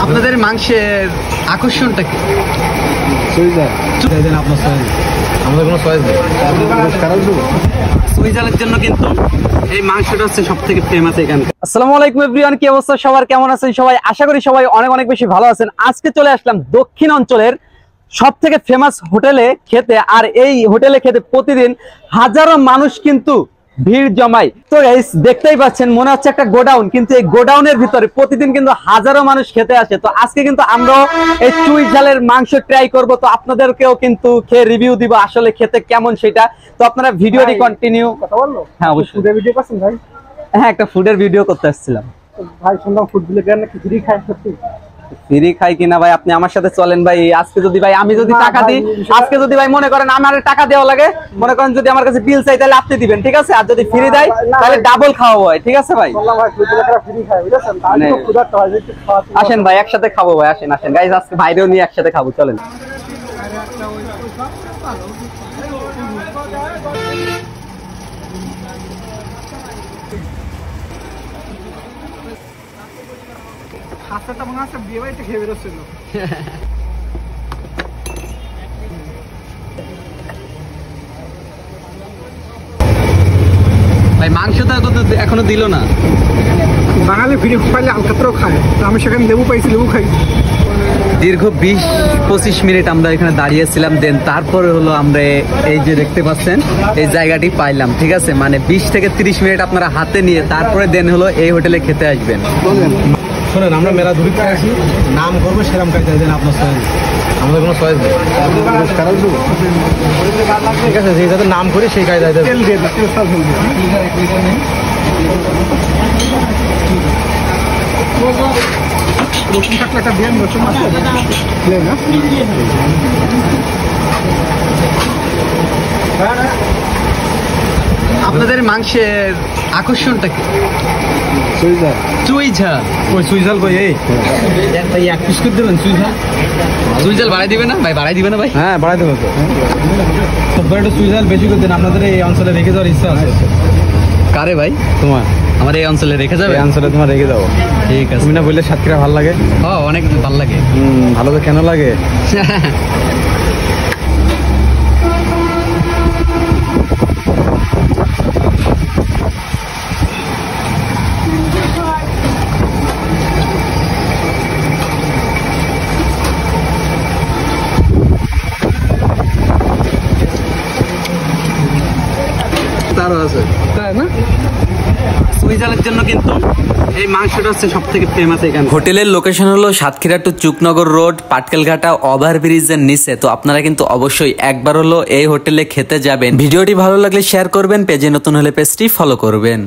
আপনাদের মাংসের আকর্ষণটা কি? আমাদের কোনো চয়েস নেই। সুইজালের জন্য কিন্তু এই মাংসটা হচ্ছে সব থেকে ফেমাস এখানকার। আসসালামু আলাইকুম এভরিওয়ান, কি অবস্থা সবার, কেমন আছেন সবাই? আশা করি সবাই অনেক অনেক বেশি ভালো আছেন। আজকে চলে আসলাম দক্ষিণ অঞ্চলের সব থেকে ফেমাস হোটেলে খেতে, আর এই হোটেলে খেতে প্রতিদিন হাজারো মানুষ কিন্তু ভিড় জমায়। তো গাইস দেখতেই পাচ্ছেন, মনে হচ্ছে একটা গোডাউন, কিন্তু এই গোডাউনের ভিতরে প্রতিদিন কিন্তু হাজারো মানুষ খেতে আসে। তো আজকে কিন্তু আমরা এই চুই ঝালের মাংস ট্রাই করব, তো আপনাদেরকেও কিন্তু খেয়ে রিভিউ দিব আসলে খেতে কেমন সেটা। তো আপনারা ভিডিওটি কন্টিনিউ। কথা বললো? হ্যাঁ অবশ্যই। ফুডের ভিডিও করছেন ভাই? হ্যাঁ, একটা ফুডের ভিডিও করতে আসছিলাম ভাই। শুনলাম ফুড গুলো কেন নাকি ফ্রি খায়? সত্যি ফ্রি খাই কিনা ভাই, আপনি আমার সাথে চলেন ভাই। আজকে যদি ভাই আমি যদি টাকা দিই, আজকে যদি ভাই মনে করেন আমার টাকা দেওয়া লাগে, মনে করেন যদি আমার কাছে বিল চাই তাহলে আপনি দিবেন, ঠিক আছে? আর যদি ফ্রি দেয় তাহলে ডাবল খাওয়াবো ভাই, ঠিক আছে ভাই? আসেন ভাই একসাথে খাবো ভাই, আসেন আসেন গাইস, আজকে বাইরেও নিয়ে একসাথে খাবো, চলেন। ভাই মাংসটা এখনো দিল না। বাঙালি ভিডিও পাইলে আলকাতরাও খায়, আমি সেখানে লেবু পাইছি, লেবু খাই। দীর্ঘ 20-25 মিনিট আমরা এখানে দাঁড়িয়েছিলাম, দেন তারপরে হলো আমরা এই যে দেখতে পাচ্ছেন এই জায়গাটি পাইলাম, ঠিক আছে? মানে 20 থেকে 30 মিনিট আপনারা হাতে নিয়ে তারপরে দেন হলো এই হোটেলে খেতে আসবেন। শোনেন, আমরা মেলা ধরে খাই আসি, নাম করবো সেরকম খাইতে দেন, আপনার চয়েস। আমাদের কোনো চয়েস নেই, ঠিক আছে? যে যাতে নাম করি সেই কাজ দেয়। আপনাদের মাংসের আকর্ষণটা কি? চুই ঝাল। ওই সুই ঝাল কই? এই ভাই এক পিস করে দেবেন সুই ঝাল। চুই ঝাল বাড়াই দিবে না ভাই? বাড়াই দিবে না ভাই? হ্যাঁ বাড়াই দেবো তো। সব একটু সুই ঝাল বেশি করে দেন, আপনাদের এই অঞ্চলে রেখে যাওয়ার ইচ্ছা আছে। কারে ভাই? তোমার। আমার এই অঞ্চলে রেখে যাবে? এই অঞ্চলে তোমার রেখে যাবো, ঠিক আছে। তুমি না বললে সাতক্ষীরা ভালো লাগে? হ্যাঁ অনেক ভালো লাগে। ভালো তো কেন লাগে? আছে তাই না? সুইজালের জন্য কিন্তু এই মাংসটা হচ্ছে সব থেকে ফেমাস এখানে। হোটেলের লোকেশন হলো সাতক্ষীরা টু চুকনগর রোড, পাটকেলঘাটা ওভারব্রিজের নিচে। তো আপনারা কিন্তু অবশ্যই একবার হলো এই হোটেলে খেতে যাবেন। ভিডিওটি ভালো লাগলে শেয়ার করবেন, পেজে নতুন হলে পেজটি ফলো করবেন।